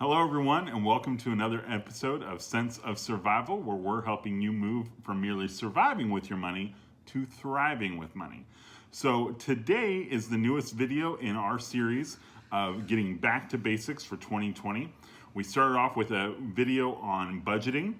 Hello, everyone, and welcome to another episode of Sense of Survival, where we're helping you move from merely surviving with your money to thriving with money. So today is the newest video in our series of getting back to basics for 2020. We started off with a video on budgeting.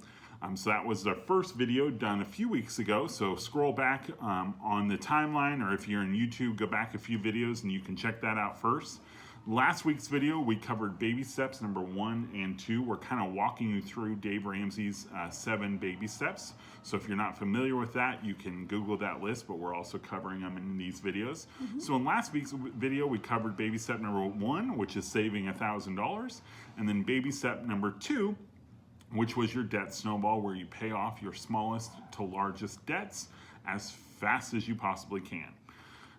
So that was the first video done a few weeks ago. So scroll back on the timeline, or if you're in YouTube, go back a few videos and you can check that out first. Last week's video, we covered baby steps number 1 and 2. We're kind of walking you through Dave Ramsey's 7 baby steps. So if you're not familiar with that, you can Google that list, but we're also covering them in these videos. So in last week's video, we covered baby step number 1, which is saving $1,000. And then baby step number 2, which was your debt snowball, where you pay off your smallest to largest debts as fast as you possibly can.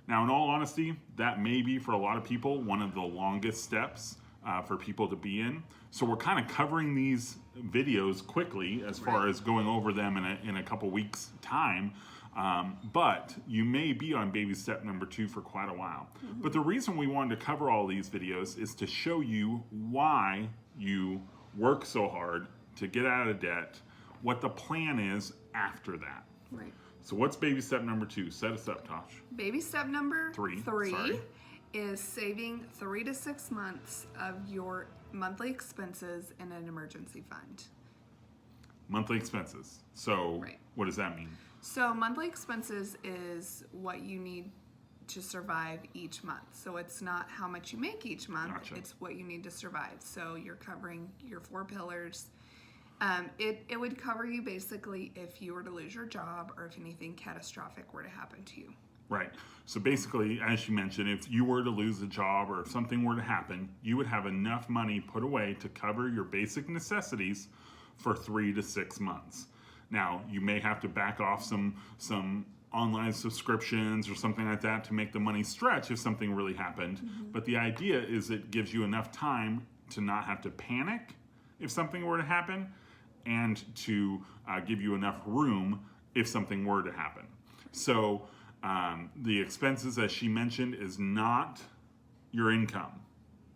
Now, in all honesty, that may be for a lot of people one of the longest steps for people to be in. So we're kind of covering these videos quickly as far as going over them in a couple weeks' time. But you may be on baby step number 2 for quite a while. But the reason we wanted to cover all these videos is to show you why you work so hard to get out of debt, what the plan is after that. Right. So what's baby step number 2? Set us up, Tosh. Baby step number 3 is saving 3 to 6 months of your monthly expenses in an emergency fund. Monthly expenses. So what does that mean? So monthly expenses is what you need to survive each month. So it's not how much you make each month, it's what you need to survive. So you're covering your 4 pillars. It would cover you basically if you were to lose your job or if anything catastrophic were to happen to you. Right. So basically, as you mentioned, if you were to lose a job or if something were to happen, you would have enough money put away to cover your basic necessities for 3 to 6 months. Now, you may have to back off some online subscriptions or something like that to make the money stretch if something really happened. But the idea is it gives you enough time to not have to panic if something were to happen, and to give you enough room if something were to happen. So the expenses, as she mentioned, is not your income.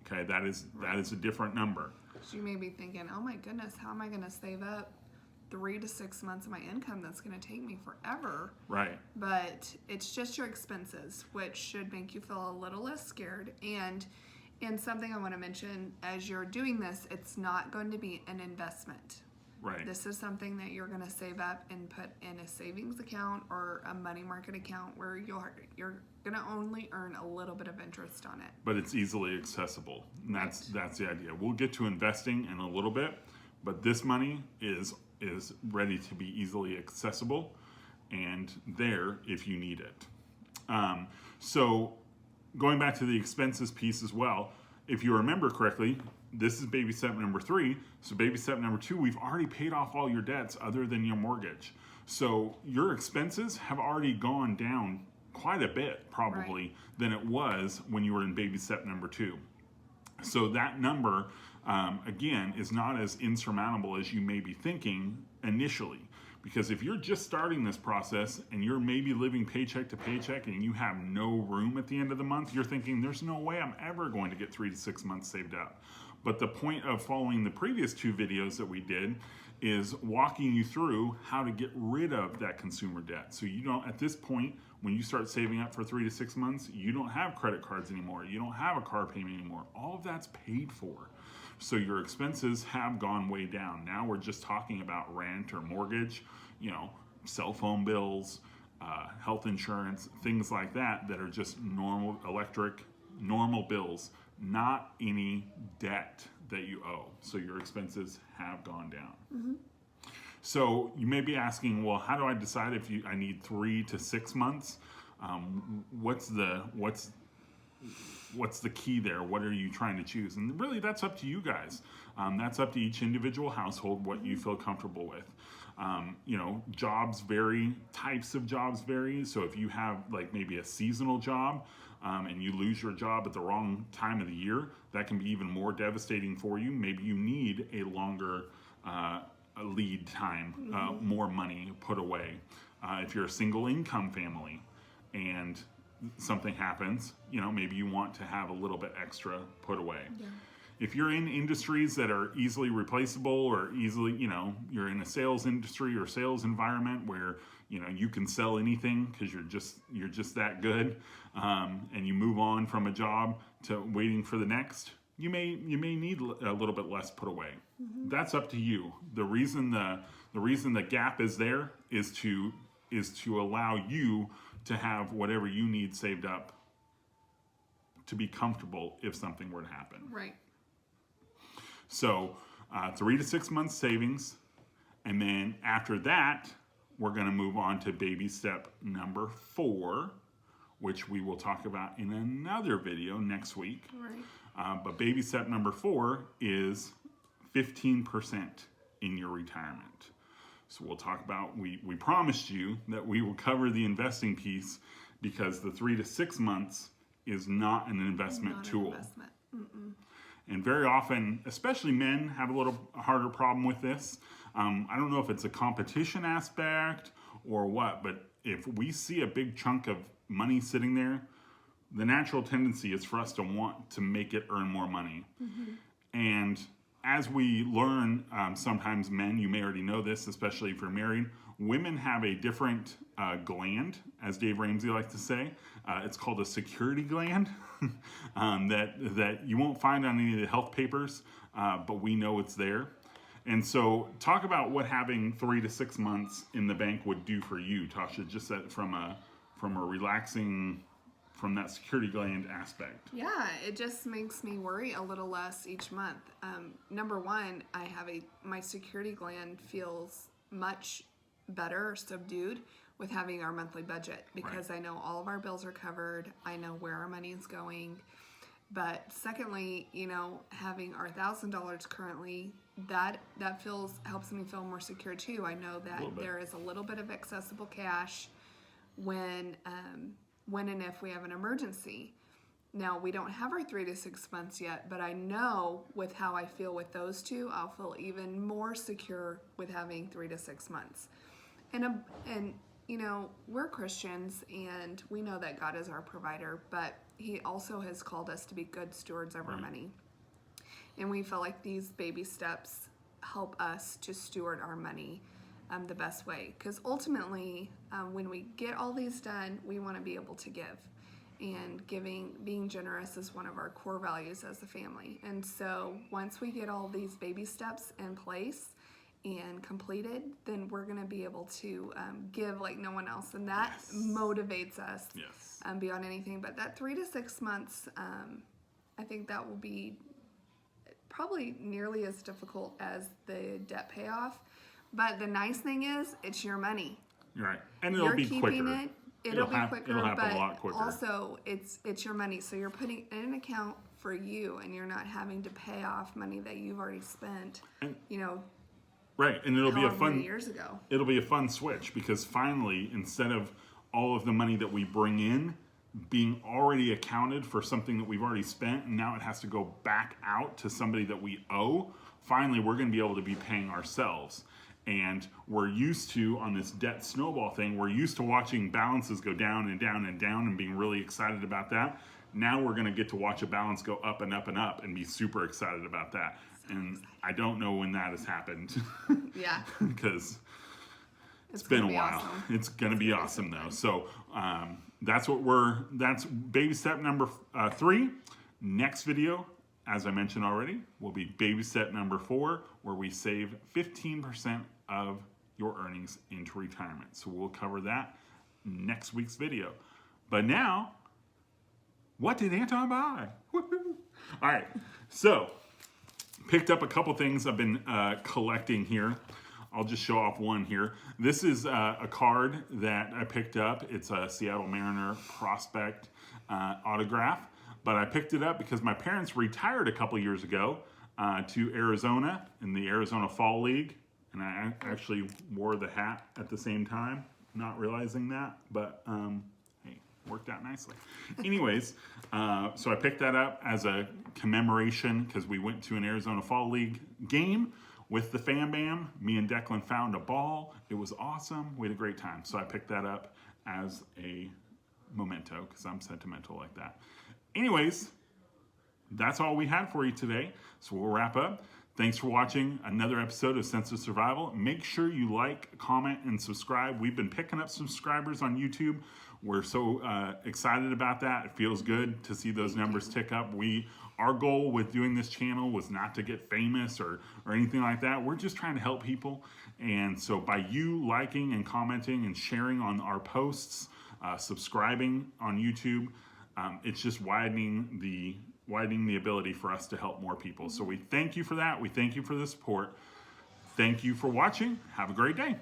Okay, that is a different number. So you may be thinking, oh my goodness, how am I going to save up 3 to 6 months of my income? That's going to take me forever. Right. But it's just your expenses, which should make you feel a little less scared. And something I want to mention, as you're doing this, it's not going to be an investment. Right. This is something that you're going to save up and put in a savings account or a money market account where you're going to only earn a little bit of interest on it. But it's easily accessible. And that's the idea. We'll get to investing in a little bit, but this money is ready to be easily accessible and there if you need it. So going back to the expenses piece as well, if you remember correctly, this is baby step number 3. So baby step number 2, we've already paid off all your debts other than your mortgage. So your expenses have already gone down quite a bit, probably, than it was when you were in baby step number 2. So that number, again, is not as insurmountable as you may be thinking initially. Because if you're just starting this process and you're maybe living paycheck to paycheck and you have no room at the end of the month, you're thinking, there's no way I'm ever going to get 3 to 6 months saved up. But the point of following the previous 2 videos that we did is walking you through how to get rid of that consumer debt. So you don't, at this point, when you start saving up for 3 to 6 months, you don't have credit cards anymore. You don't have a car payment anymore. All of that's paid for. So your expenses have gone way down. Now we're just talking about rent or mortgage, cell phone bills, health insurance, things like that are just normal normal bills, not any debt that you owe. So your expenses have gone down. So you may be asking, well, how do I decide if I need 3 to 6 months? What's the key there? What are you trying to choose? And really, that's up to you guys. That's up to each individual household, what you feel comfortable with. Jobs vary, types of jobs vary. So if you have like maybe a seasonal job and you lose your job at the wrong time of the year, that can be even more devastating for you. Maybe you need a longer lead time, more money put away. If you're a single income family and something happens, maybe you want to have a little bit extra put away. if you're in industries that are easily replaceable or easily, you're in a sales industry or sales environment where, you can sell anything because you're just that good, and you move on from a job to waiting for the next, you may need a little bit less put away. Mm-hmm. That's up to you. The reason the gap is there is to allow you to have whatever you need saved up to be comfortable if something were to happen. Right. So 3 to 6 months savings, and then after that, we're going to move on to baby step number 4, which we will talk about in another video next week. Right. But baby step number 4 is 15% in your retirement. So we'll talk about, we promised you that we will cover the investing piece because the 3 to 6 months is not an investment tool. And very often, especially men, have a little harder problem with this. I don't know if it's a competition aspect or what, but if we see a big chunk of money sitting there, the natural tendency is for us to want to make it earn more money. Mm-hmm. And as we learn, sometimes men, you may already know this, especially if you're married, women have a different gland, as Dave Ramsey likes to say. It's called a security gland that you won't find on any of the health papers, but we know it's there. And so talk about what having 3 to 6 months in the bank would do for you, Tasha, just from a relaxing, from that security gland aspect. Yeah, it just makes me worry a little less each month. Number one, my security gland feels much better or subdued with having our monthly budget because I know all of our bills are covered. I know where our money is going. But secondly, having our $1,000 currently, that helps me feel more secure too. I know that there is a little bit of accessible cash when and if we have an emergency. Now, we don't have our 3 to 6 months yet, but I know with how I feel with those two, I'll feel even more secure with having 3 to 6 months. And we're Christians, and we know that God is our provider, but He also has called us to be good stewards of our money. And we feel like these baby steps help us to steward our money the best way. Because ultimately, when we get all these done, we want to be able to give. And being generous is one of our core values as a family. And so once we get all these baby steps in place and completed, then we're going to be able to give like no one else. And that motivates us beyond anything. But that 3 to 6 months, I think that will be probably nearly as difficult as the debt payoff. But the nice thing is, it's your money. Right. And it'll be quicker. It'll be quicker, it'll happen but a lot quicker. Also it's your money. So you're putting it in an account for you, and you're not having to pay off money that you've already spent, Right, and it'll be a fun years ago. It'll be a fun switch because finally, instead of all of the money that we bring in being already accounted for something that we've already spent, and now it has to go back out to somebody that we owe, finally we're going to be able to be paying ourselves. And we're used to, on this debt snowball thing, we're used to watching balances go down and down and down and being really excited about that. Now we're going to get to watch a balance go up and up and up and be super excited about that. And I don't know when that has happened. Yeah. Because it's been a while. Awesome. It's going to be awesome though. So that's baby step number 3. Next video, as I mentioned already, will be baby step number 4, where we save 15% of your earnings into retirement. So we'll cover that next week's video. But now, what did Anton buy? Woo-hoo. All right, so picked up a couple things I've been collecting here. I'll just show off one here. This is a card that I picked up. It's a Seattle Mariner prospect autograph. But I picked it up because my parents retired a couple years ago to Arizona in the Arizona Fall League. And I actually wore the hat at the same time, not realizing that. But hey, worked out nicely. Anyways, so I picked that up as a commemoration because we went to an Arizona Fall League game with the Fam Bam. Me and Declan found a ball. It was awesome. We had a great time. So I picked that up as a memento because I'm sentimental like that. Anyways, that's all we had for you today. So we'll wrap up. Thanks for watching another episode of Sense of Survival. Make sure you like, comment, and subscribe. We've been picking up subscribers on YouTube. We're so excited about that. It feels good to see those numbers tick up. Our goal with doing this channel was not to get famous or anything like that. We're just trying to help people. And so by you liking and commenting and sharing on our posts, subscribing on YouTube, it's just widening the ability for us to help more people. So we thank you for that. We thank you for the support. Thank you for watching. Have a great day.